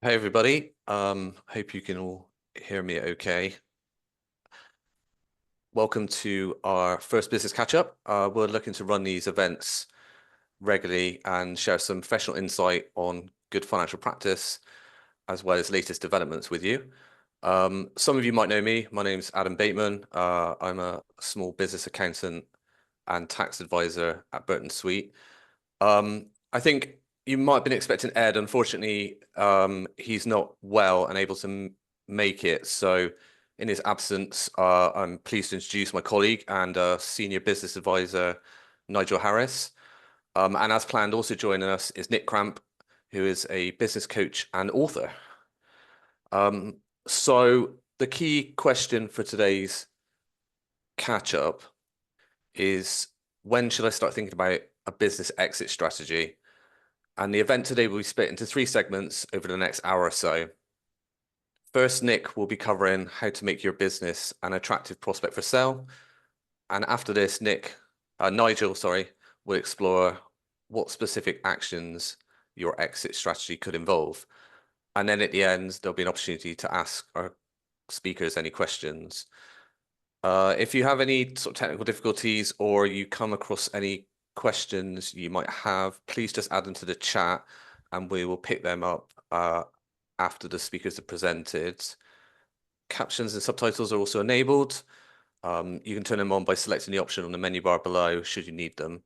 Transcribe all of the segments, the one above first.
Hey everybody. Hope you can all hear me okay. Welcome to our first business catch up. We're looking to run these events regularly and share some professional insight on good financial practice as well as latest developments with you. Some of you might know me. My name's Adam Bateman. I'm a small business accountant and tax advisor at Burton Sweet. I think you might have been expecting Ed. Unfortunately, he's not well and able to make it. So, in his absence, I'm pleased to introduce my colleague and senior business advisor, Nigel Harris. And as planned, also joining us is Nick Cramp, who is a business coach and author. So, the key question for today's catch up is when should I start thinking about a business exit strategy? And the event today will be split into three segments over the next hour or so. First, Nick will be covering how to make your business an attractive prospect for sale. And after this, Nigel, sorry, will explore what specific actions your exit strategy could involve. And then at the end, there'll be an opportunity to ask our speakers any questions. If you have any sort of technical difficulties or you come across any questions you might have, please just add them to the chat and we will pick them up after the speakers are presented. Captions and subtitles are also enabled. You can turn them on by selecting the option on the menu bar below should you need them.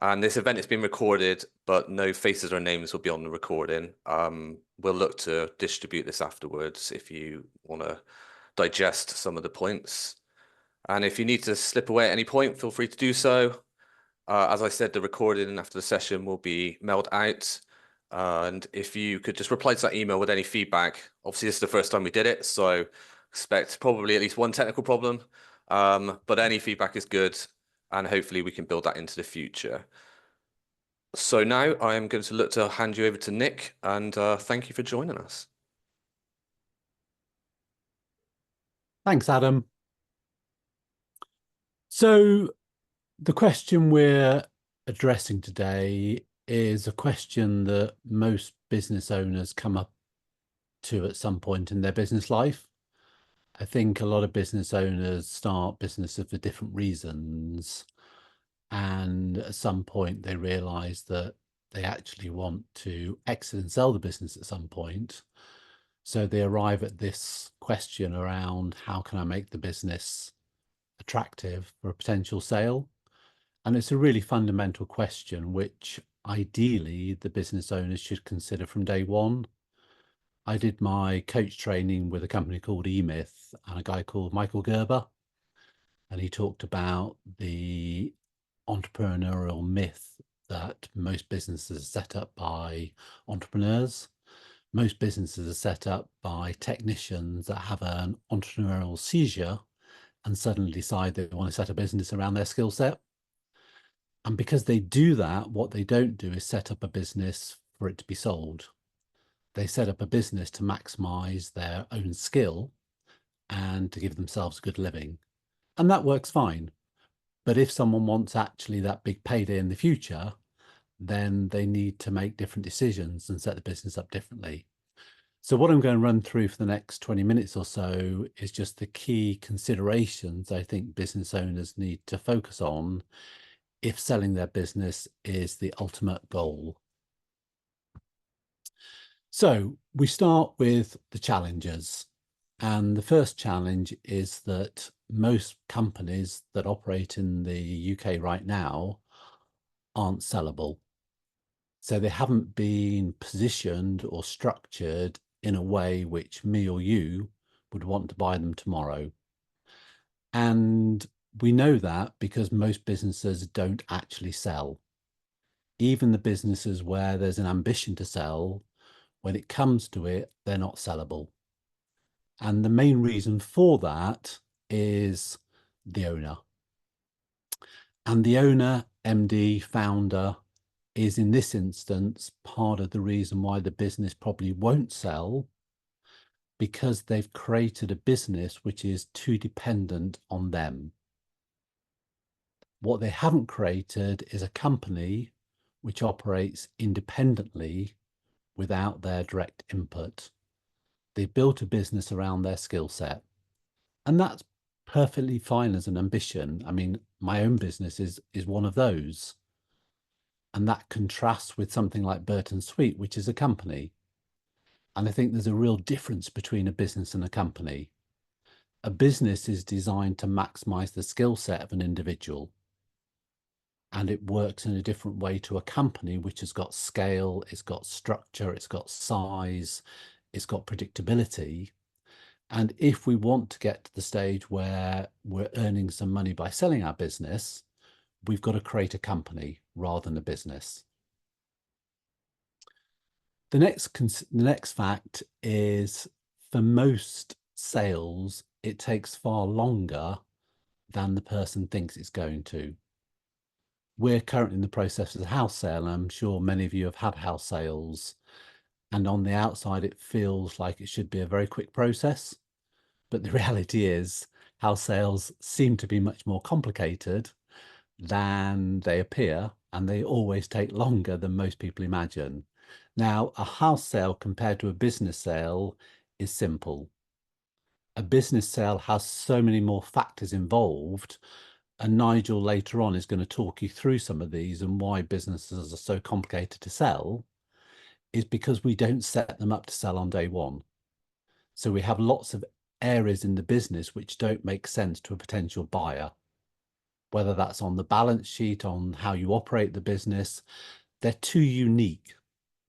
And this event is being recorded, but no faces or names will be on the recording. We'll look to distribute this afterwards if you want to digest some of the points. And if you need to slip away at any point, feel free to do so. As I said, the recording after the session will be mailed out. And if you could just reply to that email with any feedback. Obviously, this is the first time we did it, so expect probably at least one technical problem. But any feedback is good, and hopefully we can build that into the future. So now I am going to look to hand you over to Nick, and thank you for joining us. Thanks, Adam. So the question we're addressing today is a question that most business owners come up to at some point in their business life. I think a lot of business owners start businesses for different reasons. And at some point, they realize that they actually want to exit and sell the business at some point. So they arrive at this question around how can I make the business attractive for a potential sale? And it's a really fundamental question, which ideally the business owners should consider from day one. I did my coach training with a company called eMyth and a guy called Michael Gerber. And he talked about the entrepreneurial myth that most businesses are set up by entrepreneurs. Most businesses are set up by technicians that have an entrepreneurial seizure and suddenly decide they want to set a business around their skill set. And because they do that, what they don't do is set up a business for it to be sold. They set up a business to maximize their own skill and to give themselves a good living. And that works fine. But if someone wants actually that big payday in the future, then they need to make different decisions and set the business up differently. So what I'm going to run through for the next 20 minutes or so is just the key considerations I think business owners need to focus on if selling their business is the ultimate goal. So we start with the challenges. And the first challenge is that most companies that operate in the UK right now aren't sellable. So they haven't been positioned or structured in a way which me or you would want to buy them tomorrow. And we know that because most businesses don't actually sell. Even the businesses where there's an ambition to sell, when it comes to it, they're not sellable. And the main reason for that is the owner. And the owner, MD, founder, is in this instance part of the reason why the business probably won't sell, because they've created a business which is too dependent on them. What they haven't created is a company which operates independently, without their direct input. They built a business around their skill set. And that's perfectly fine as an ambition. I mean, my own business is one of those. And that contrasts with something like Burton Sweet, which is a company. And I think there's a real difference between a business and a company. A business is designed to maximize the skill set of an individual. And it works in a different way to a company, which has got scale, it's got structure, it's got size, it's got predictability. And if we want to get to the stage where we're earning some money by selling our business, we've got to create a company rather than a business. The next fact is, for most sales, it takes far longer than the person thinks it's going to. We're currently in the process of a house sale, and I'm sure many of you have had house sales. And on the outside, it feels like it should be a very quick process. But the reality is, house sales seem to be much more complicated than they appear, and they always take longer than most people imagine. Now, a house sale compared to a business sale is simple. A business sale has so many more factors involved, and Nigel later on is going to talk you through some of these and why businesses are so complicated to sell, is because we don't set them up to sell on day one. So we have lots of areas in the business which don't make sense to a potential buyer, whether that's on the balance sheet, on how you operate the business. They're too unique,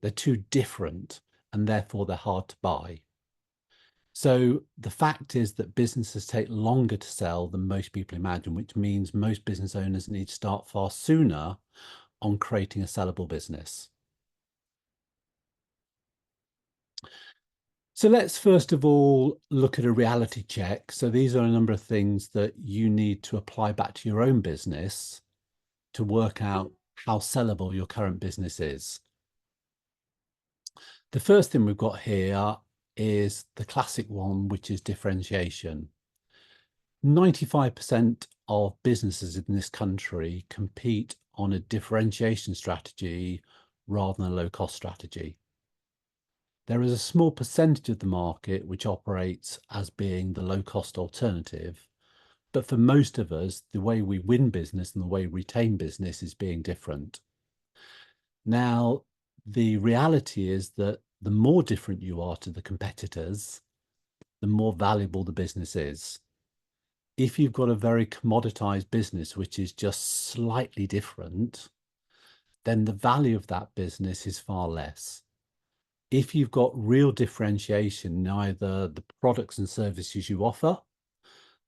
they're too different, and therefore they're hard to buy. So the fact is that businesses take longer to sell than most people imagine, which means most business owners need to start far sooner on creating a sellable business. So let's first of all look at a reality check. So these are a number of things that you need to apply back to your own business to work out how sellable your current business is. The first thing we've got here is the classic one, which is differentiation. 95% of businesses in this country compete on a differentiation strategy rather than a low-cost strategy. There is a small percentage of the market which operates as being the low-cost alternative, but for most of us, the way we win business and the way we retain business is being different. Now, the reality is that the more different you are to the competitors, the more valuable the business is. If you've got a very commoditized business, which is just slightly different, then the value of that business is far less. If you've got real differentiation in either the products and services you offer,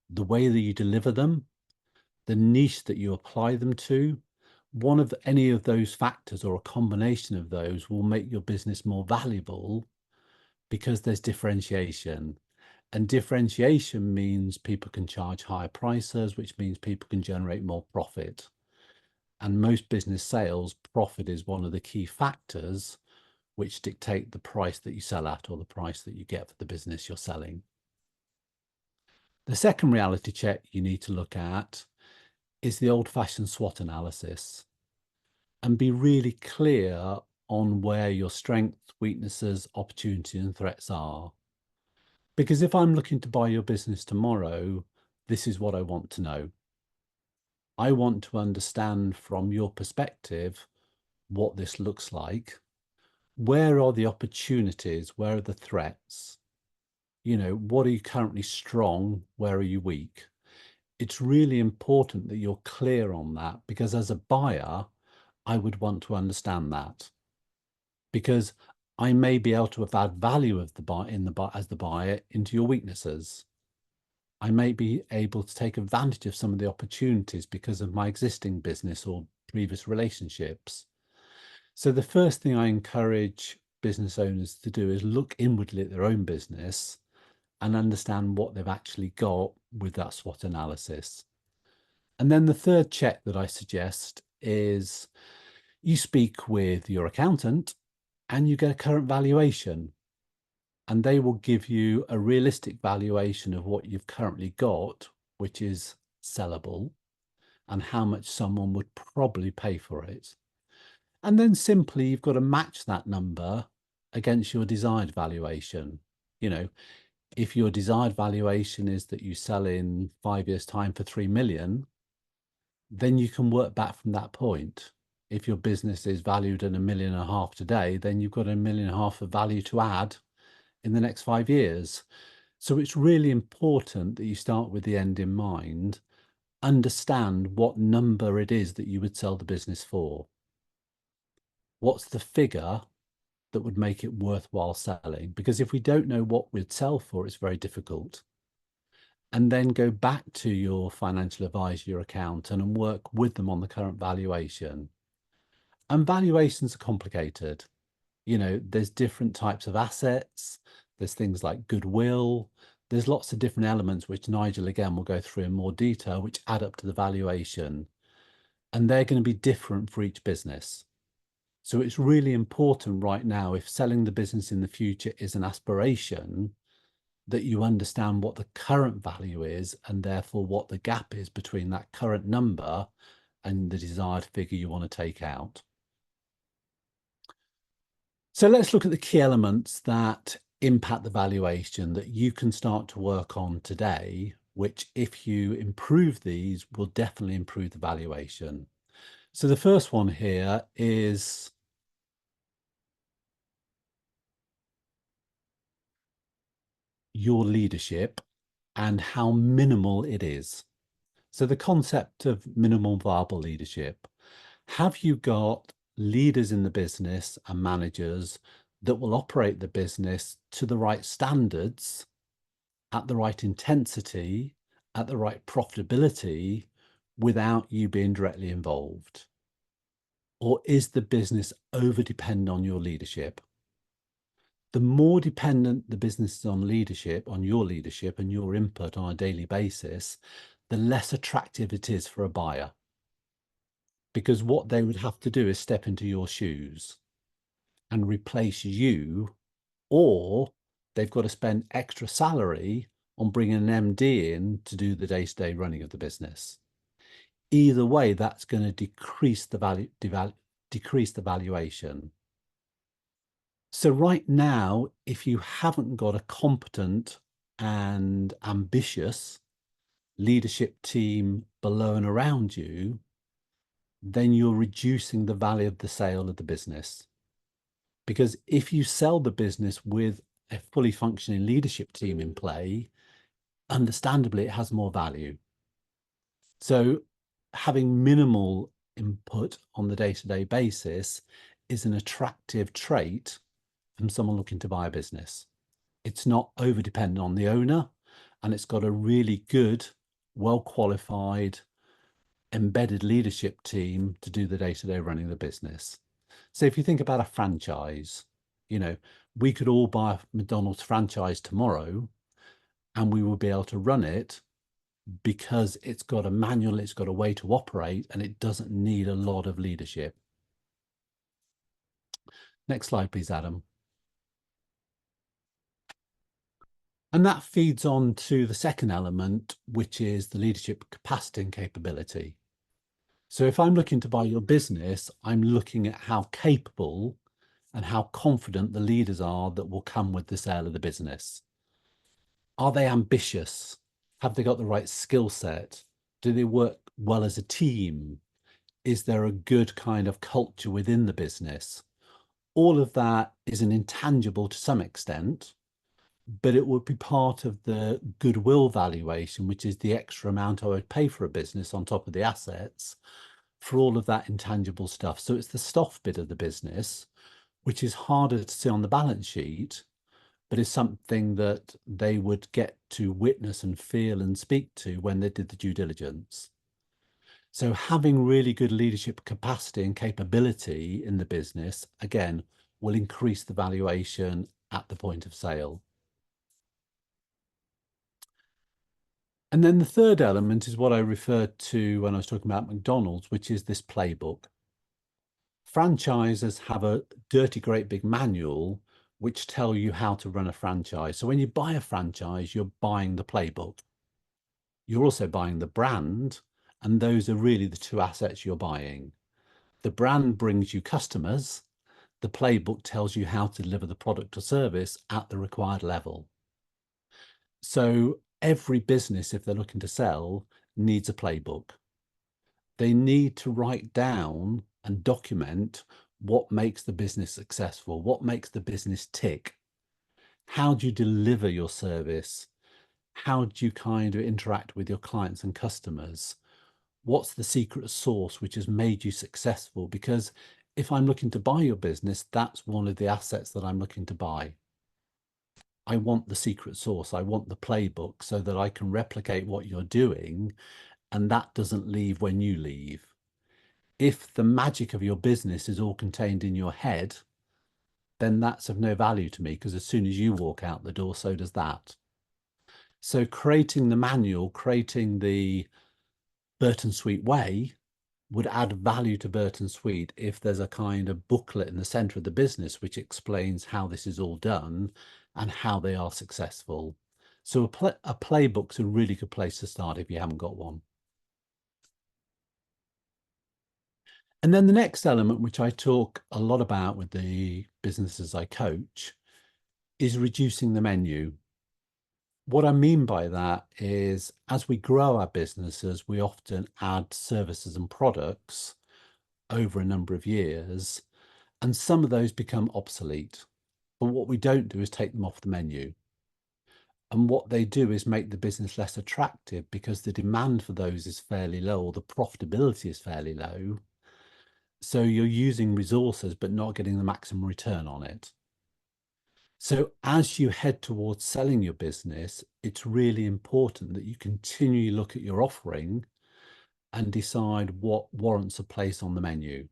the way that you deliver them, the niche that you apply them to, any of those factors or a combination of those will make your business more valuable because there's differentiation. And differentiation means people can charge higher prices, which means people can generate more profit. And most business sales, profit is one of the key factors which dictate the price that you sell at or the price that you get for the business you're selling. The second reality check you need to look at is the old-fashioned SWOT analysis, and be really clear on where your strengths, weaknesses, opportunities and threats are. Because if I'm looking to buy your business tomorrow, this is what I want to know. I want to understand from your perspective what this looks like. Where are the opportunities? Where are the threats? You know, what are you currently strong? Where are you weak? It's really important that you're clear on that, because as a buyer, I would want to understand that, because I may be able to add value as the buyer into your weaknesses. I may be able to take advantage of some of the opportunities because of my existing business or previous relationships. So the first thing I encourage business owners to do is look inwardly at their own business and understand what they've actually got with that SWOT analysis. And then the third check that I suggest is you speak with your accountant and you get a current valuation, and they will give you a realistic valuation of what you've currently got, which is sellable, and how much someone would probably pay for it. And then simply you've got to match that number against your desired valuation. You know, if your desired valuation is that you sell in 5 years' time for 3 million, then you can work back from that point. If your business is valued at 1.5 million today, then you've got 1.5 million of value to add in the next 5 years. So it's really important that you start with the end in mind, understand what number it is that you would sell the business for. What's the figure that would make it worthwhile selling? Because if we don't know what we'd sell for, it's very difficult. And then go back to your financial advisor, your accountant, and work with them on the current valuation. And valuations are complicated. You know, there's different types of assets. There's things like goodwill. There's lots of different elements, which Nigel, again, will go through in more detail, which add up to the valuation. And they're going to be different for each business. So it's really important right now, if selling the business in the future is an aspiration, that you understand what the current value is and therefore what the gap is between that current number and the desired figure you want to take out. So let's look at the key elements that impact the valuation that you can start to work on today, which if you improve these will definitely improve the valuation. So the first one here is your leadership and how minimal it is. So the concept of minimal viable leadership. Have you got leaders in the business and managers that will operate the business to the right standards, at the right intensity, at the right profitability, without you being directly involved? Or is the business over dependent on your leadership? The more dependent the business is on leadership, on your leadership and your input on a daily basis, the less attractive it is for a buyer. Because what they would have to do is step into your shoes and replace you, or they've got to spend extra salary on bringing an MD in to do the day-to-day running of the business. Either way, that's going to decrease the valuation. So right now, if you haven't got a competent and ambitious leadership team below and around you, then you're reducing the value of the sale of the business. Because if you sell the business with a fully functioning leadership team in play, understandably, it has more value. So having minimal input on the day-to-day basis is an attractive trait from someone looking to buy a business. It's not over dependent on the owner, and it's got a really good, well-qualified, embedded leadership team to do the day-to-day running of the business. So if you think about a franchise, you know, we could all buy a McDonald's franchise tomorrow and we will be able to run it because it's got a manual, it's got a way to operate, and it doesn't need a lot of leadership. Next slide, please, Adam. And that feeds on to the second element, which is the leadership capacity and capability. So if I'm looking to buy your business, I'm looking at how capable and how confident the leaders are that will come with the sale of the business. Are they ambitious? Have they got the right skill set? Do they work well as a team? Is there a good kind of culture within the business? All of that is an intangible to some extent, but it would be part of the goodwill valuation, which is the extra amount I would pay for a business on top of the assets for all of that intangible stuff. So it's the soft bit of the business, which is harder to see on the balance sheet, but is something that they would get to witness and feel and speak to when they did the due diligence. So having really good leadership capacity and capability in the business, again, will increase the valuation at the point of sale. And then the third element is what I referred to when I was talking about McDonald's, which is this playbook. Franchisers have a dirty, great big manual which tell you how to run a franchise. So when you buy a franchise, you're buying the playbook. You're also buying the brand, and those are really the two assets you're buying. The brand brings you customers, The playbook tells you how to deliver the product or service at the required level. So every business, if they're looking to sell, needs a playbook. They need to write down and document what makes the business successful, what makes the business tick. How do you deliver your service? How do you kind of interact with your clients and customers? What's the secret sauce which has made you successful? Because if I'm looking to buy your business, that's one of the assets that I'm looking to buy. I want the secret sauce. I want the playbook so that I can replicate what you're doing, and that doesn't leave when you leave. If the magic of your business is all contained in your head, then that's of no value to me, because as soon as you walk out the door, so does that. So creating the manual, creating the Burton Suite way would add value to Burton Suite if there's a kind of booklet in the center of the business which explains how this is all done and how they are successful. So a playbook's a really good place to start if you haven't got one. And then the next element, which I talk a lot about with the businesses I coach, is reducing the menu. What I mean by that is, as we grow our businesses, we often add services and products over a number of years, and some of those become obsolete. But what we don't do is take them off the menu. And what they do is make the business less attractive because the demand for those is fairly low, or the profitability is fairly low. So you're using resources, but not getting the maximum return on it. So as you head towards selling your business, it's really important that you continually look at your offering and decide what warrants a place on the menu.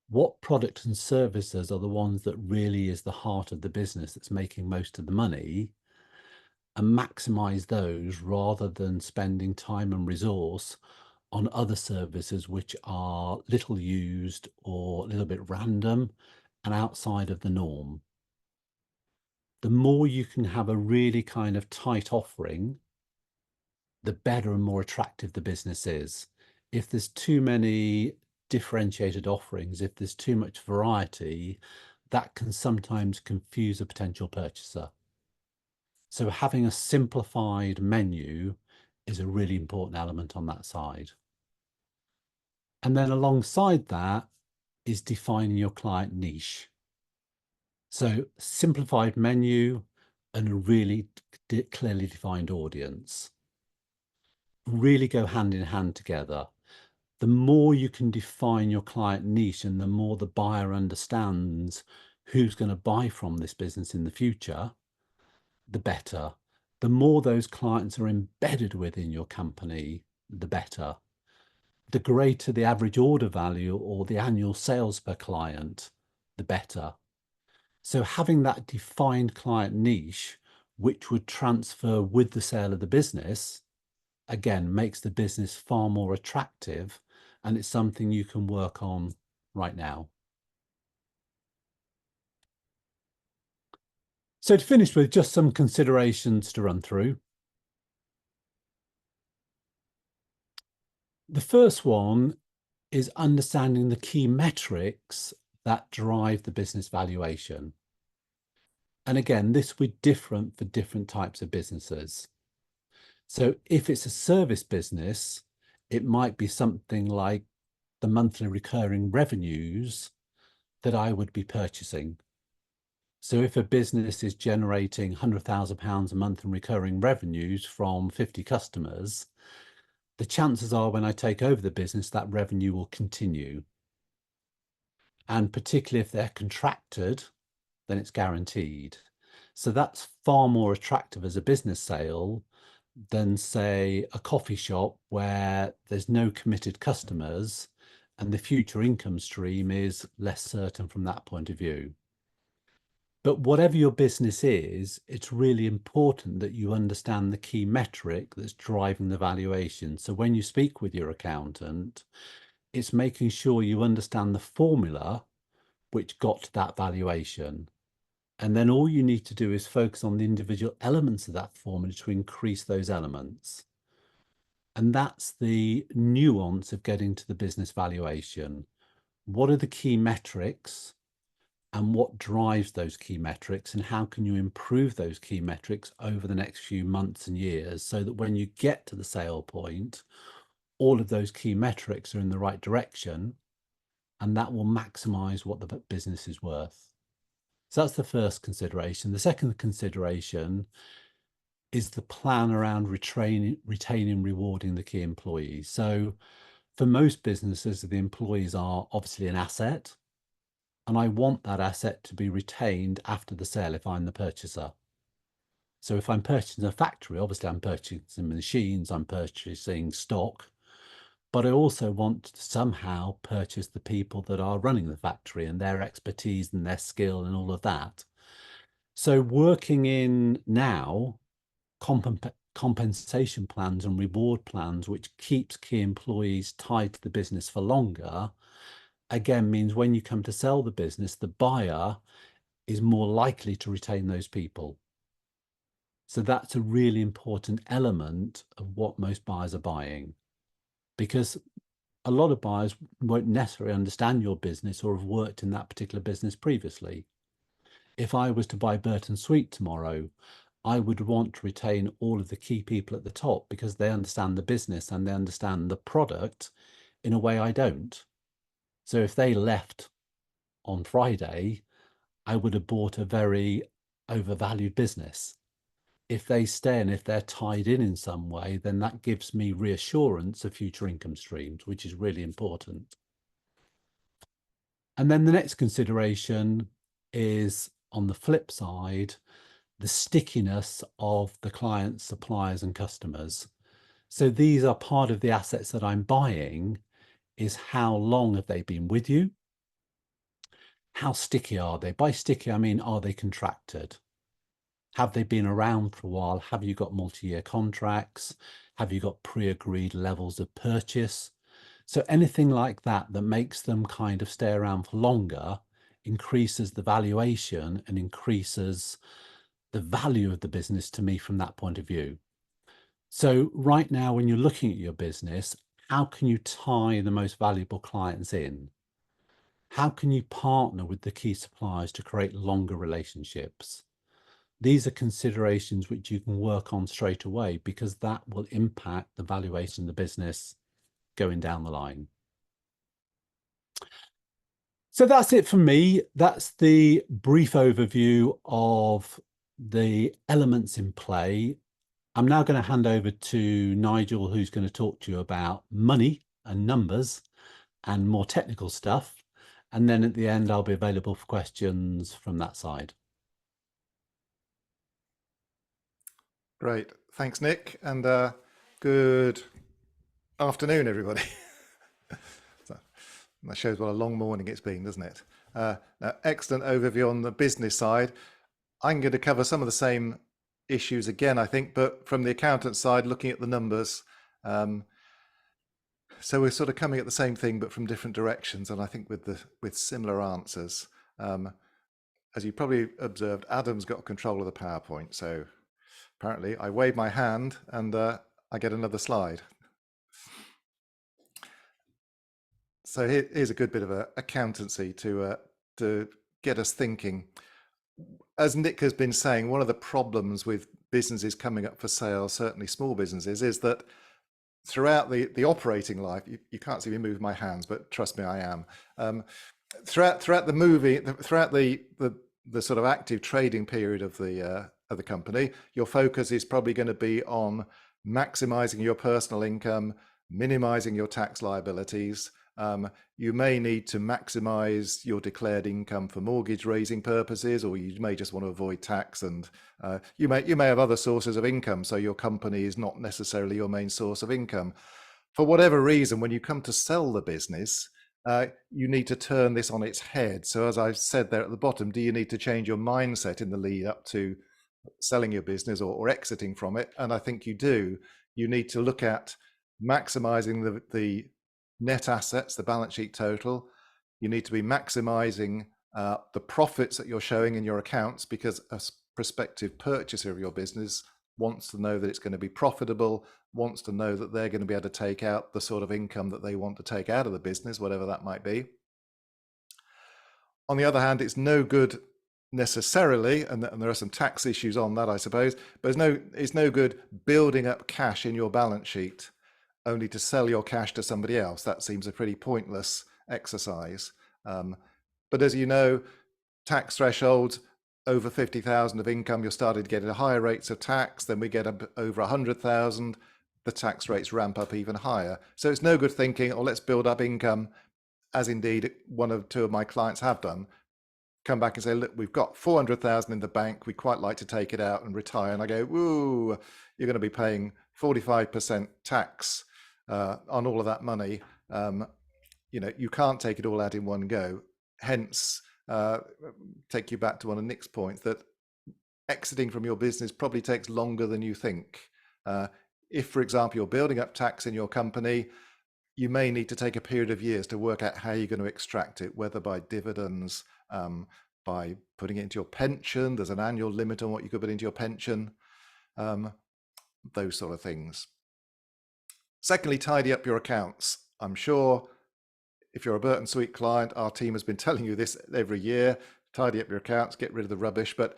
What products and services are the ones that really is the heart of the business that's making most of the money, and maximize those rather than spending time and resource on other services which are little used or a little bit random and outside of the norm. The more you can have a really kind of tight offering, the better and more attractive the business is. If there's too many differentiated offerings, if there's too much variety, that can sometimes confuse a potential purchaser. So having a simplified menu is a really important element on that side. And then alongside that is defining your client niche. So simplified menu and a really clearly defined audience really go hand in hand together. The more you can define your client niche and the more the buyer understands who's going to buy from this business in the future, the better. The more those clients are embedded within your company, the better. The greater the average order value or the annual sales per client, the better. So having that defined client niche, which would transfer with the sale of the business, again, makes the business far more attractive, and it's something you can work on right now. So to finish with, just some considerations to run through. The first one is understanding the key metrics that drive the business valuation. And again, this will be different for different types of businesses. So if it's a service business, it might be something like the monthly recurring revenues that I would be purchasing. So if a business is generating £100,000 a month in recurring revenues from 50 customers, the chances are when I take over the business, that revenue will continue. And particularly if they're contracted, then it's guaranteed. So that's far more attractive as a business sale than, say, a coffee shop where there's no committed customers and the future income stream is less certain from that point of view. But whatever your business is, it's really important that you understand the key metric that's driving the valuation. So when you speak with your accountant, it's making sure you understand the formula which got to that valuation. And then all you need to do is focus on the individual elements of that formula to increase those elements. And that's the nuance of getting to the business valuation. What are the key metrics? and what drives those key metrics, and how can you improve those key metrics over the next few months and years, so that when you get to the sale point, all of those key metrics are in the right direction, and that will maximize what the business is worth. So that's the first consideration. The second consideration is the plan around retaining, rewarding the key employees. So for most businesses, the employees are obviously an asset, and I want that asset to be retained after the sale if I'm the purchaser. So if I'm purchasing a factory, obviously I'm purchasing machines, I'm purchasing stock, but I also want to somehow purchase the people that are running the factory and their expertise and their skill and all of that. So working in now compensation plans and reward plans, which keeps key employees tied to the business for longer, again means when you come to sell the business, the buyer is more likely to retain those people. So that's a really important element of what most buyers are buying, because a lot of buyers won't necessarily understand your business or have worked in that particular business previously. If I was to buy Burton Sweet tomorrow, I would want to retain all of the key people at the top because they understand the business and they understand the product in a way I don't. So if they left on Friday, I would have bought a very overvalued business. If they stay and if they're tied in some way, then that gives me reassurance of future income streams, which is really important. And then the next consideration is, on the flip side, the stickiness of the clients, suppliers, and customers. So these are part of the assets that I'm buying, is how long have they been with you? How sticky are they? By sticky, I mean, are they contracted? Have they been around for a while? Have you got multi-year contracts? Have you got pre-agreed levels of purchase? So anything like that that makes them kind of stay around for longer increases the valuation and increases the value of the business to me from that point of view. So right now, when you're looking at your business, how can you tie the most valuable clients in? How can you partner with the key suppliers to create longer relationships? These are considerations which you can work on straight away, because that will impact the valuation of the business going down the line. So that's it for me. That's the brief overview of the elements in play. I'm now going to hand over to Nigel, who's going to talk to you about money and numbers and more technical stuff. And then at the end, I'll be available for questions from that side. Great. Thanks, Nick. And good afternoon, everybody. So, that shows what a long morning it's been, doesn't it? Now, excellent overview on the business side. I'm going to cover some of the same issues again, I think, but from the accountant side, looking at the numbers. So we're sort of coming at the same thing, but from different directions, and I think with similar answers. As you probably observed, Adam's got control of the PowerPoint, so apparently I wave my hand and I get another slide. So here's a good bit of accountancy to get us thinking. As Nick has been saying, one of the problems with businesses coming up for sale, certainly small businesses, is that throughout the operating life, you can't see me move my hands, but trust me, I am. Throughout the sort of active trading period of the company, your focus is probably going to be on maximizing your personal income, minimizing your tax liabilities. You may need to maximize your declared income for mortgage raising purposes, or you may just want to avoid tax, and you may have other sources of income, so your company is not necessarily your main source of income. For whatever reason, when you come to sell the business, you need to turn this on its head. So as I've said there at the bottom, do you need to change your mindset in the lead up to selling your business or exiting from it? And I think you do. You need to look at maximizing the net assets, the balance sheet total. You need to be maximizing the profits that you're showing in your accounts, because a prospective purchaser of your business wants to know that it's going to be profitable, wants to know that they're going to be able to take out the sort of income that they want to take out of the business, whatever that might be. On the other hand, it's no good necessarily, and there are some tax issues on that, I suppose, but it's no good building up cash in your balance sheet only to sell your cash to somebody else. That seems a pretty pointless exercise. But as you know, tax thresholds over 50,000 of income, you're starting to get at higher rates of tax. Then we get up over 100,000, the tax rates ramp up even higher. So it's no good thinking, oh, let's build up income, as indeed one or two of my clients have done. Come back and say, look, we've got 400,000 in the bank. We quite like to take it out and retire. And I go, ooh, you're going to be paying 45% tax on all of that money. You can't take it all out in one go. Hence, take you back to one of Nick's points that exiting from your business probably takes longer than you think. If, for example, you're building up tax in your company, you may need to take a period of years to work out how you're going to extract it, whether by dividends, by putting it into your pension. There's an annual limit on what you could put into your pension, those sort of things. Secondly, tidy up your accounts. I'm sure if you're a Burton Sweet client, our team has been telling you this every year, tidy up your accounts, get rid of the rubbish, but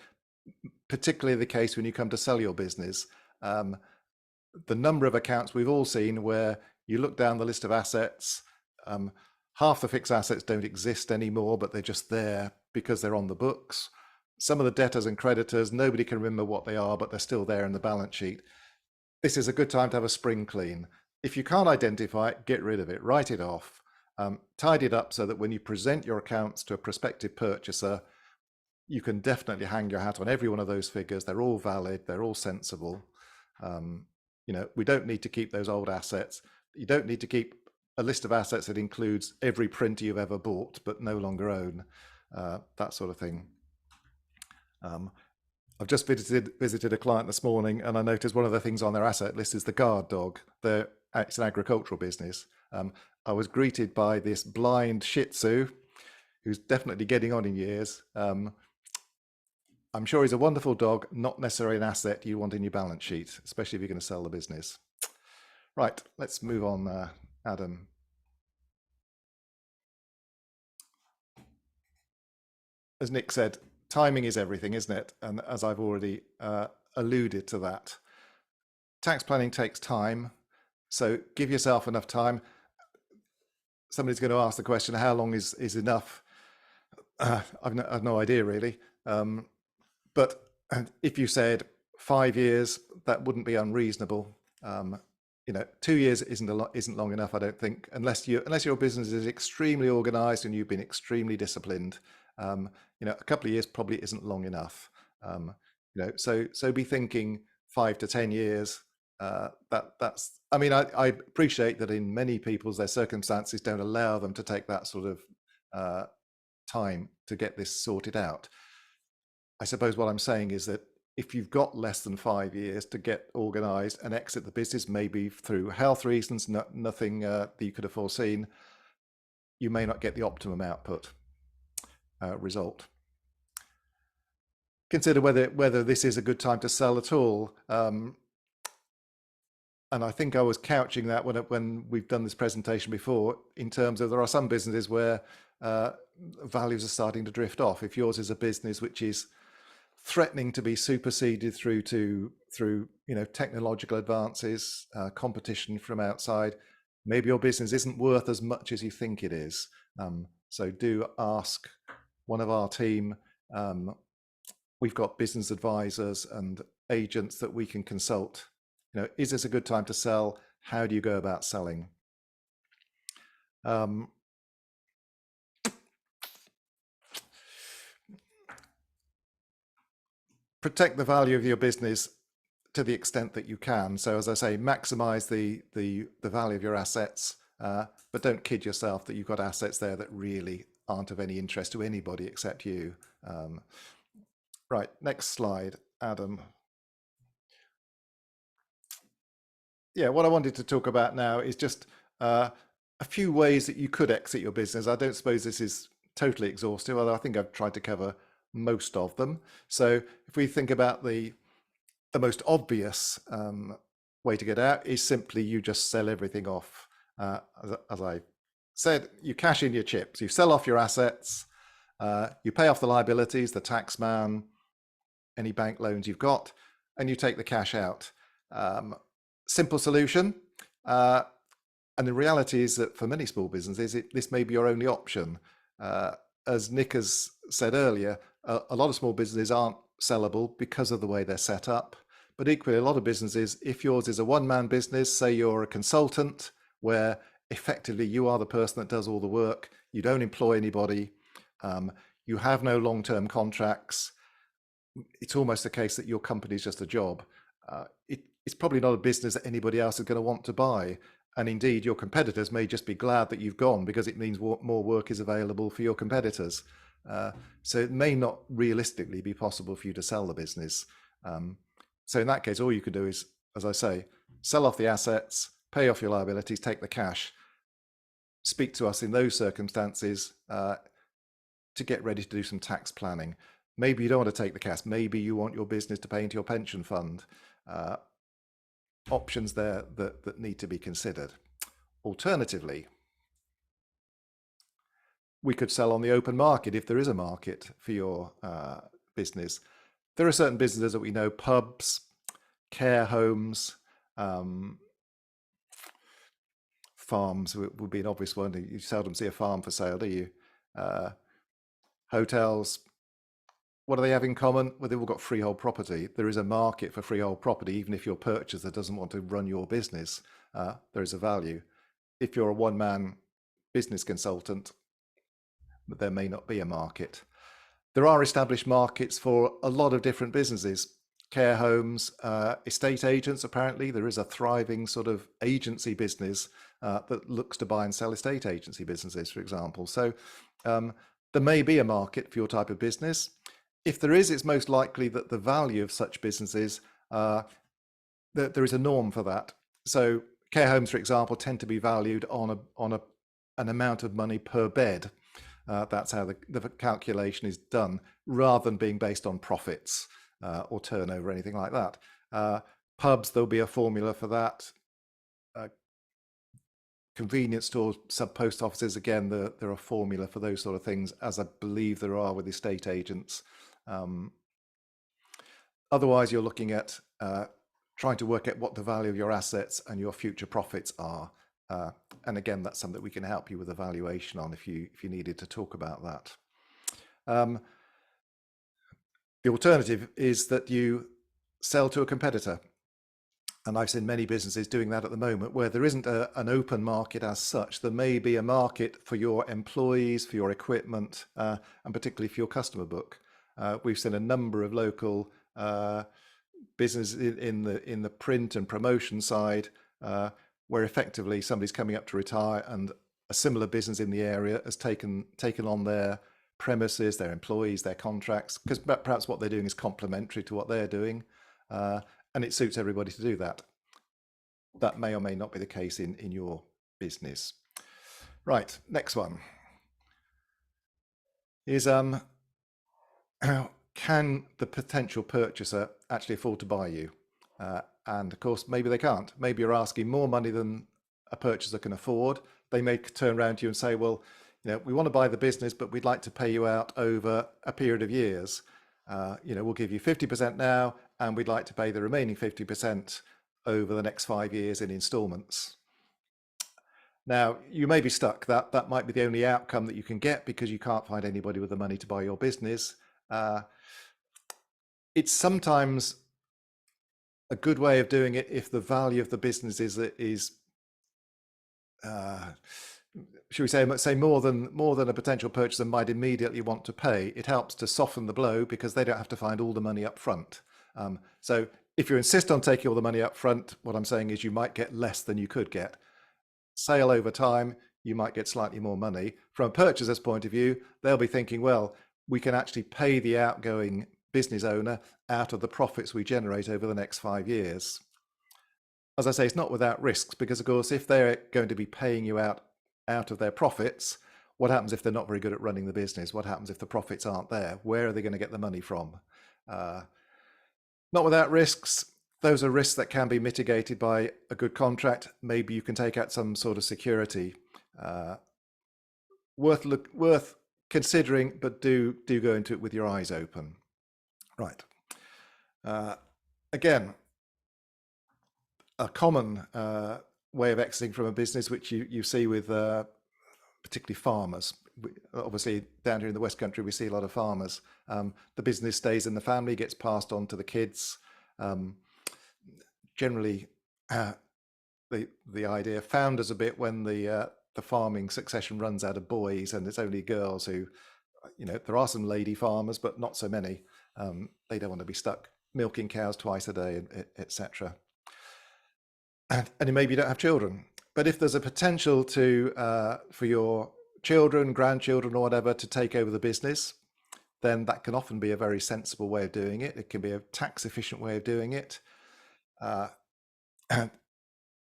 particularly the case when you come to sell your business. The number of accounts we've all seen where you look down the list of assets, half the fixed assets don't exist anymore, but they're just there because they're on the books. Some of the debtors and creditors, nobody can remember what they are, but they're still there in the balance sheet. This is a good time to have a spring clean. If you can't identify it, get rid of it, write it off, tidy it up so that when you present your accounts to a prospective purchaser, you can definitely hang your hat on every one of those figures. They're all valid, they're all sensible. We don't need to keep those old assets. You don't need to keep a list of assets that includes every printer you've ever bought but no longer own, that sort of thing. I've just visited a client this morning, and I noticed one of the things on their asset list is the guard dog. It's an agricultural business. I was greeted by this blind Shih Tzu, who's definitely getting on in years. I'm sure he's a wonderful dog, not necessarily an asset you want in your balance sheet, especially if you're going to sell the business. Right, let's move on, Adam. As Nick said, timing is everything, isn't it? And as I've already alluded to that, tax planning takes time. So give yourself enough time. Somebody's going to ask the question, how long is enough? I've no idea really. But if you said 5 years, that wouldn't be unreasonable. 2 years isn't long enough, I don't think, unless your business is extremely organized and you've been extremely disciplined. A couple of years probably isn't long enough. So be thinking 5 to 10 years. That's. I mean, I appreciate that in many people's their circumstances don't allow them to take that sort of time to get this sorted out. I suppose what I'm saying is that if you've got less than 5 years to get organized and exit the business, maybe through health reasons, nothing that you could have foreseen, you may not get the optimum output result. Consider whether this is a good time to sell at all. And I think I was couching that when we've done this presentation before, in terms of there are some businesses where values are starting to drift off. If yours is a business which is threatening to be superseded through technological advances, competition from outside, maybe your business isn't worth as much as you think it is. So do ask one of our team. We've got business advisors and agents that we can consult. Is this a good time to sell? How do you go about selling? Protect the value of your business to the extent that you can. So as I say, maximize the value of your assets, but don't kid yourself that you've got assets there that really aren't of any interest to anybody except you. Right, next slide, Adam. Yeah, what I wanted to talk about now is just a few ways that you could exit your business. I don't suppose this is totally exhaustive, although I think I've tried to cover most of them. So if we think about the most obvious way to get out is simply you just sell everything off. As I said, you cash in your chips, you sell off your assets, You pay off the liabilities, the tax man, any bank loans you've got, and you take the cash out. Simple solution. And the reality is that for many small businesses, this may be your only option. As Nick has said earlier, a lot of small businesses aren't sellable because of the way they're set up. But equally, a lot of businesses, if yours is a one-man business, say you're a consultant, where effectively you are the person that does all the work, you don't employ anybody, you have no long-term contracts, it's almost the case that your company is just a job. It's probably not a business that anybody else is going to want to buy. And indeed, your competitors may just be glad that you've gone because it means more work is available for your competitors. So it may not realistically be possible for you to sell the business. So in that case, all you could do is, as I say, sell off the assets, pay off your liabilities, take the cash, speak to us in those circumstances to get ready to do some tax planning. Maybe you don't want to take the cash. Maybe you want your business to pay into your pension fund. Options there that need to be considered. Alternatively, we could sell on the open market if there is a market for your business. There are certain businesses that we know, pubs, care homes, farms would be an obvious one. You seldom see a farm for sale, do you? Hotels, what do they have in common? Well, they've all got freehold property. There is a market for freehold property, even if your purchaser doesn't want to run your business. There is a value. If you're a one-man business consultant, there may not be a market. There are established markets for a lot of different businesses. Care homes, estate agents, apparently. There is a thriving sort of agency business that looks to buy and sell estate agency businesses, for example. So there may be a market for your type of business. If there is, it's most likely that the value of such businesses, that there is a norm for that. So care homes, for example, tend to be valued on an amount of money per bed. That's how the calculation is done, rather than being based on profits or turnover or anything like that. Pubs, there'll be a formula for that. Convenience stores, post offices, again, there are a formula for those sort of things, as I believe there are with estate agents. Otherwise, you're looking at trying to work out what the value of your assets and your future profits are. And again, that's something that we can help you with a valuation on if you needed to talk about that. The alternative is that you sell to a competitor. And I've seen many businesses doing that at the moment, where there isn't an open market as such. There may be a market for your employees, for your equipment, and particularly for your customer book. We've seen a number of local businesses in the print and promotion side, where effectively somebody's coming up to retire and a similar business in the area has taken on their premises, their employees, their contracts, because perhaps what they're doing is complementary to what they're doing, and it suits everybody to do that. That may or may not be the case in your business. Right, next one is can the potential purchaser actually afford to buy you? And of course, maybe they can't. Maybe you're asking more money than a purchaser can afford. They may turn around to you and say, well, we want to buy the business, but we'd like to pay you out over a period of years. We'll give you 50% now, and we'd like to pay the remaining 50% over the next 5 years in installments. Now, you may be stuck. That might be the only outcome that you can get because you can't find anybody with the money to buy your business. It's sometimes a good way of doing it if the value of the business is should we say more than a potential purchaser might immediately want to pay. It helps to soften the blow because they don't have to find all the money up front. So if you insist on taking all the money up front, what I'm saying is you might get less than you could get. Sale over time, you might get slightly more money. From a purchaser's point of view, they'll be thinking, well, we can actually pay the outgoing business owner out of the profits we generate over the next 5 years. As I say, it's not without risks, because of course, if they're going to be paying you out of their profits, what happens if they're not very good at running the business? What happens if the profits aren't there? Where are they going to get the money from? Not without risks. Those are risks that can be mitigated by a good contract. Maybe you can take out some sort of security. Worth considering, but do go into it with your eyes open. Right. Again, a common way of exiting from a business, which you see with particularly farmers. Obviously, down here in the West Country, we see a lot of farmers. The business stays in the family, gets passed on to the kids. Generally, the idea founders a bit when the farming succession runs out of boys and it's only girls who, there are some lady farmers, but not so many. They don't want to be stuck milking cows twice a day, etc. And maybe you don't have children, but if there's a potential for your children, grandchildren, or whatever to take over the business, then that can often be a very sensible way of doing it. It can be a tax efficient way of doing it.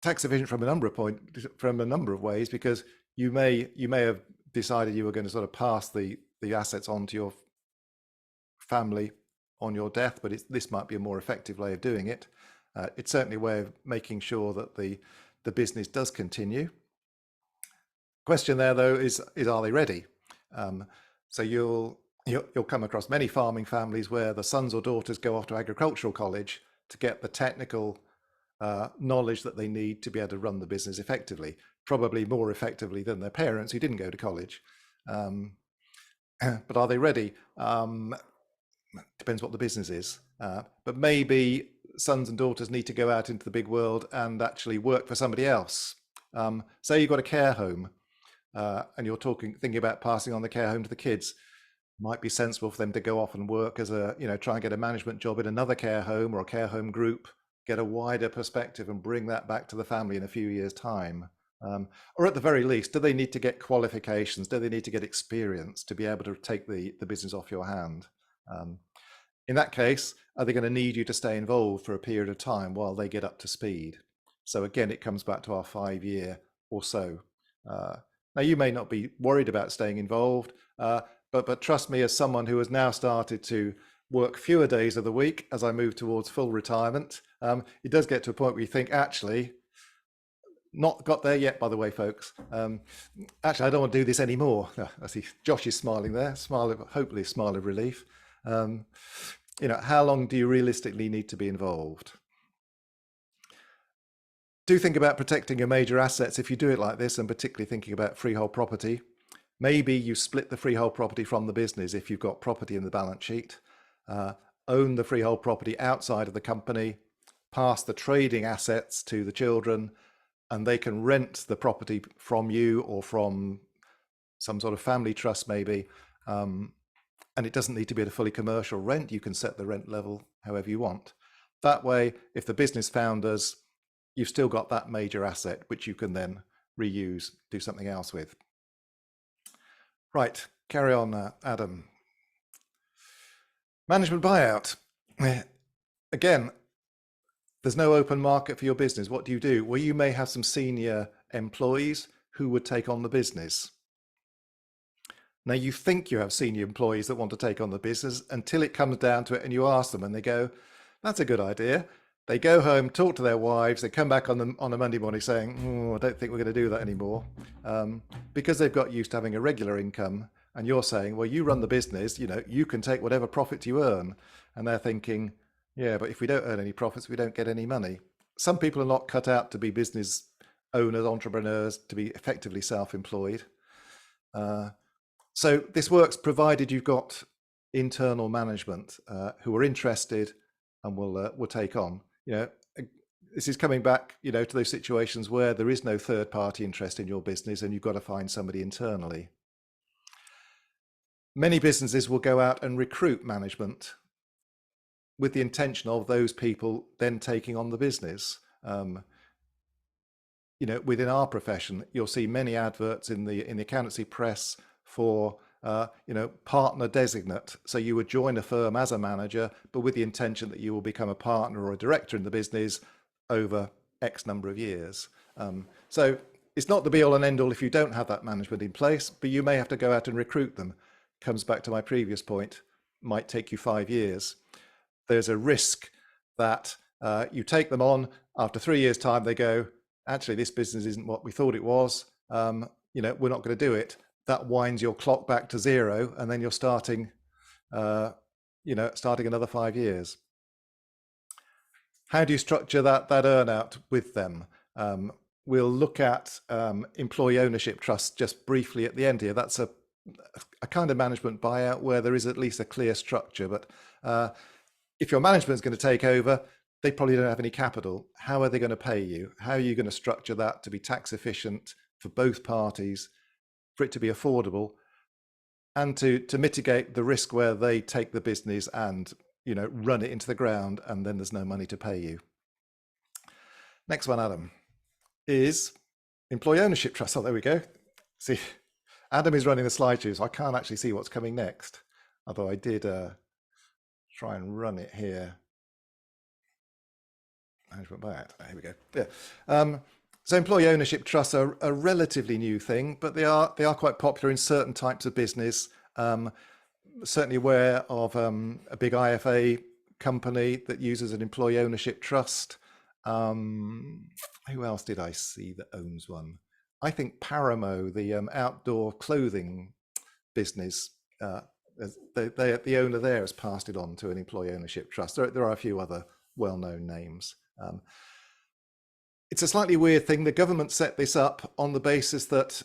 Tax efficient from a number of ways, because you may have decided you were going to sort of pass the assets on to your family on your death, but this might be a more effective way of doing it. It's certainly a way of making sure that the business does continue. Question there though is are they ready? So you'll come across many farming families where the sons or daughters go off to agricultural college to get the technical knowledge that they need to be able to run the business effectively, probably more effectively than their parents who didn't go to college. But are they ready? Depends what the business is. But maybe sons and daughters need to go out into the big world and actually work for somebody else. Say you've got a care home and you're thinking about passing on the care home to the kids. Might be sensible for them to go off and work as try and get a management job in another care home or a care home group, get a wider perspective and bring that back to the family in a few years' time. Or at the very least, do they need to get qualifications? Do they need to get experience to be able to take the business off your hand? In that case, are they going to need you to stay involved for a period of time while they get up to speed? So again, it comes back to our 5-year or so. Now, you may not be worried about staying involved, but trust me, as someone who has now started to work fewer days of the week as I move towards full retirement, it does get to a point where you think, actually, not got there yet, by the way, folks. Actually, I don't want to do this anymore. I see Josh is smiling there, hopefully a smile of relief. How long do you realistically need to be involved? Do think about protecting your major assets if you do it like this, and particularly thinking about freehold property. Maybe you split the freehold property from the business if you've got property in the balance sheet. Own the freehold property outside of the company, pass the trading assets to the children, and they can rent the property from you or from some sort of family trust maybe. And it doesn't need to be at a fully commercial rent. You can set the rent level however you want. That way, if the business founders, you've still got that major asset, which you can then reuse, do something else with. Right, carry on, Adam. Management buyout. Again, there's no open market for your business. What do you do? Well, you may have some senior employees who would take on the business. Now, you think you have senior employees that want to take on the business until it comes down to it and you ask them and they go, that's a good idea. They go home, talk to their wives, they come back on a Monday morning saying, I don't think we're going to do that anymore. Because they've got used to having a regular income, and you're saying, well, you run the business, you can take whatever profits you earn. And they're thinking, yeah, but if we don't earn any profits, we don't get any money. Some people are not cut out to be business owners, entrepreneurs, to be effectively self-employed. So this works provided you've got internal management who are interested and will take on. This is coming back, to those situations where there is no third-party interest in your business and you've got to find somebody internally. Many businesses will go out and recruit management with the intention of those people then taking on the business. Within our profession, you'll see many adverts in the accountancy press for partner designate. So you would join a firm as a manager, but with the intention that you will become a partner or a director in the business over X number of years. So it's not the be all and end all if you don't have that management in place, but you may have to go out and recruit them. Comes back to my previous point, might take you 5 years. There's a risk that you take them on, after 3 years' time, they go, actually, this business isn't what we thought it was. We're not going to do it. that winds your clock back to zero, and then you're starting, starting another 5 years. How do you structure that earn-out with them? We'll look at employee ownership trust just briefly at the end here. That's a kind of management buyout where there is at least a clear structure. But if your management is going to take over, they probably don't have any capital. How are they going to pay you? How are you going to structure that to be tax efficient for both parties, for it to be affordable, and to mitigate the risk where they take the business and run it into the ground, and then there's no money to pay you. Next one, Adam, is employee ownership trust. Oh, there we go. See, Adam is running the slideshow, so I can't actually see what's coming next. Although I did try and run it here. Management buyout. Here we go. Yeah. So employee ownership trusts are a relatively new thing, but they are quite popular in certain types of business. Certainly aware of a big IFA company that uses an employee ownership trust. Who else did I see that owns one? I think Paramo, the outdoor clothing business, the owner there has passed it on to an employee ownership trust. There are a few other well-known names. It's a slightly weird thing. The government set this up on the basis that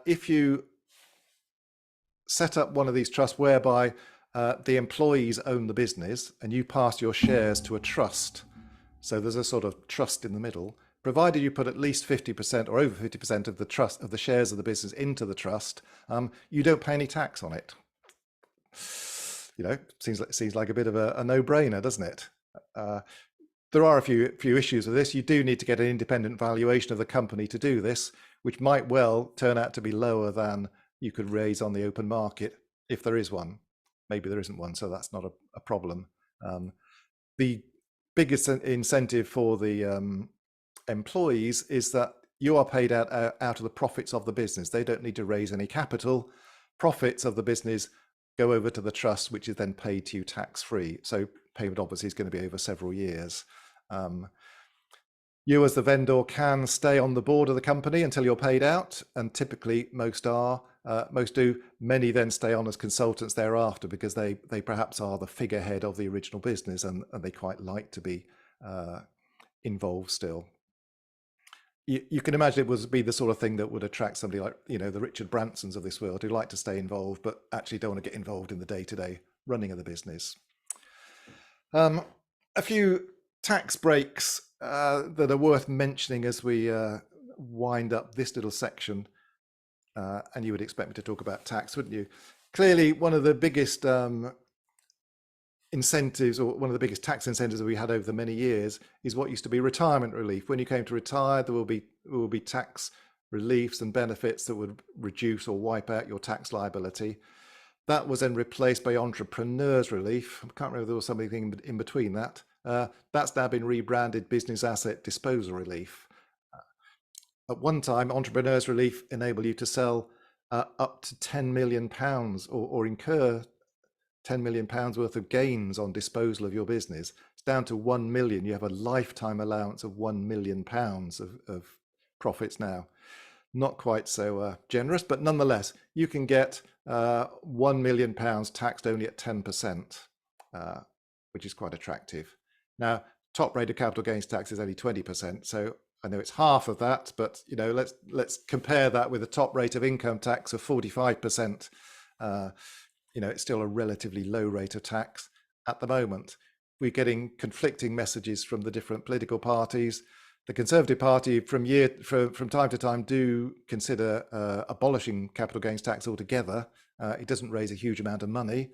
if you set up one of these trusts whereby the employees own the business and you pass your shares to a trust, so there's a sort of trust in the middle, provided you put at least 50% or over 50% of the trust of the shares of the business into the trust, you don't pay any tax on it. Seems like a bit of a no-brainer, doesn't it? There are a few issues with this. You do need to get an independent valuation of the company to do this, which might well turn out to be lower than you could raise on the open market if there is one. Maybe there isn't one, so that's not a problem. The biggest incentive for the employees is that you are paid out of the profits of the business. They don't need to raise any capital. Profits of the business go over to the trust, which is then paid to you tax-free. So payment obviously is going to be over several years. You as the vendor can stay on the board of the company until you're paid out, and typically most do. Many then stay on as consultants thereafter because they perhaps are the figurehead of the original business, and they quite like to be involved still. You can imagine it would be the sort of thing that would attract somebody like the Richard Bransons of this world, who like to stay involved but actually don't want to get involved in the day-to-day running of the business. A few tax breaks that are worth mentioning as we wind up this little section, and you would expect me to talk about tax, wouldn't you? Clearly, one of the biggest incentives, or one of the biggest tax incentives that we had over the many years, is what used to be retirement relief. When you came to retire, there will be tax reliefs and benefits that would reduce or wipe out your tax liability. That was then replaced by entrepreneurs relief. I can't remember if there was something in between that. That's now been rebranded business asset disposal relief. At one time, entrepreneurs relief enabled you to sell up to £10 million or incur £10 million worth of gains on disposal of your business. It's down to 1 million. You have a lifetime allowance of £1 million of profits now. Not quite so generous, but nonetheless, you can get £1 million taxed only at 10%, which is quite attractive. Now, top rate of capital gains tax is only 20%, so I know it's half of that, but let's compare that with the top rate of income tax of 45%. It's still a relatively low rate of tax at the moment. We're getting conflicting messages from the different political parties. The Conservative Party from time to time do consider abolishing capital gains tax altogether. It doesn't raise a huge amount of money.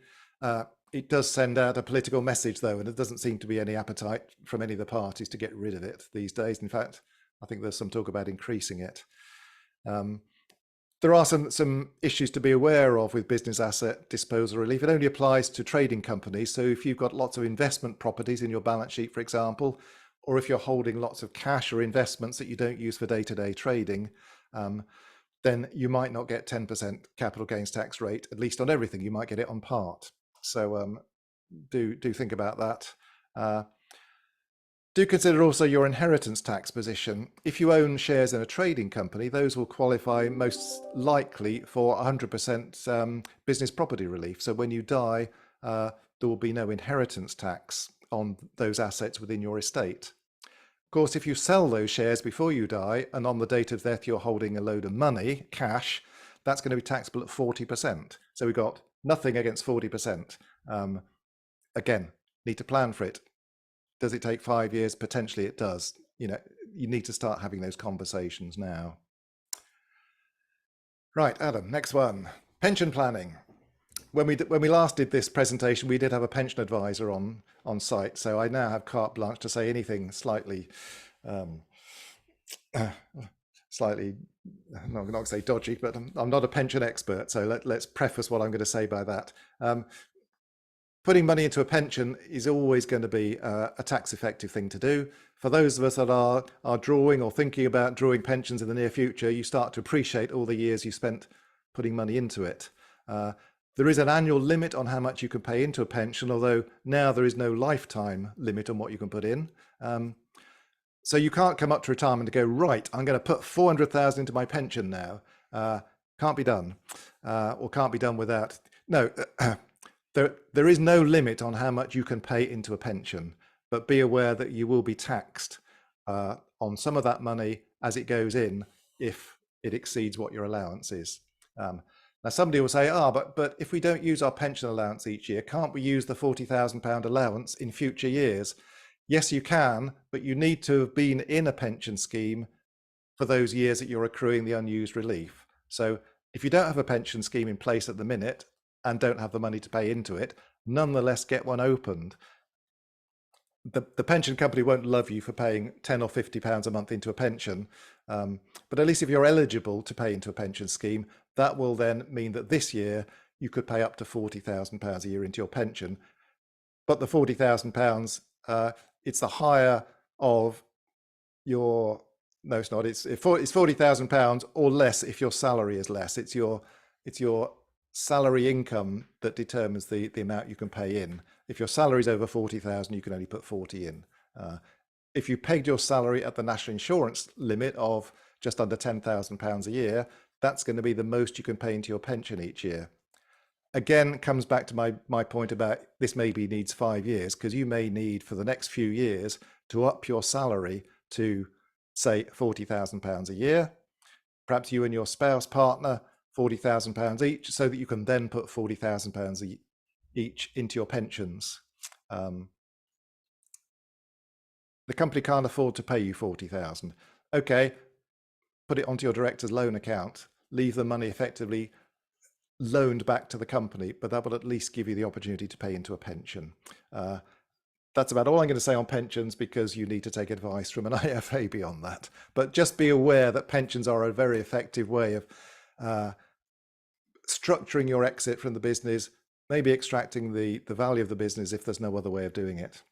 It does send out a political message, though, and it doesn't seem to be any appetite from any of the parties to get rid of it these days. In fact, I think there's some talk about increasing it. There are some issues to be aware of with business asset disposal relief. It only applies to trading companies. So if you've got lots of investment properties in your balance sheet, for example, or if you're holding lots of cash or investments that you don't use for day-to-day trading, then you might not get 10% capital gains tax rate, at least on everything. You might get it on part. So do think about that. Do consider also your inheritance tax position. If you own shares in a trading company, those will qualify most likely for 100% business property relief. So when you die, there will be no inheritance tax on those assets within your estate. Of course, if you sell those shares before you die and on the date of death you're holding a load of money, cash, that's going to be taxable at 40%. So we've got nothing against 40%. Again, need to plan for it. Does it take 5 years? Potentially it does. You know, you need to start having those conversations now. Right, Adam, next one. Pension planning. When we last did this presentation, we did have a pension advisor on site. So I now have carte blanche to say anything slightly, I'm not going to say dodgy, but I'm not a pension expert. So let's preface what I'm going to say by that. Putting money into a pension is always going to be a tax effective thing to do. For those of us that are drawing or thinking about drawing pensions in the near future, you start to appreciate all the years you spent putting money into it. There is an annual limit on how much you can pay into a pension, although now there is no lifetime limit on what you can put in. So you can't come up to retirement and go, right, I'm going to put 400,000 into my pension now. Can't be done, or can't be done without. No. There is no limit on how much you can pay into a pension, but be aware that you will be taxed on some of that money as it goes in if it exceeds what your allowance is. Now somebody will say, but if we don't use our pension allowance each year, can't we use the £40,000 allowance in future years? Yes, you can, but you need to have been in a pension scheme for those years that you're accruing the unused relief. So if you don't have a pension scheme in place at the minute, and don't have the money to pay into it, nonetheless get one opened. The pension company won't love you for paying 10 or 50 pounds a month into a pension, but at least if you're eligible to pay into a pension scheme, that will then mean that this year you could pay up to £40,000 a year into your pension. But the £40,000, it's the higher of your, no, it's not, it's £40,000 or less if your salary is less. It's your salary income that determines the amount you can pay in. If your salary is over 40,000, you can only put 40 in. If you pegged your salary at the national insurance limit of just under £10,000 a year, that's going to be the most you can pay into your pension each year. Again, comes back to my point about this maybe needs 5 years, because you may need for the next few years to up your salary to say £40,000 a year. Perhaps you and your spouse partner £40,000 each, so that you can then put £40,000 each into your pensions. The company can't afford to pay you £40,000. Okay, put it onto your director's loan account, leave the money effectively loaned back to the company, but that will at least give you the opportunity to pay into a pension. That's about all I'm going to say on pensions, because you need to take advice from an IFA beyond that. But just be aware that pensions are a very effective way of structuring your exit from the business, maybe extracting the value of the business if there's no other way of doing it.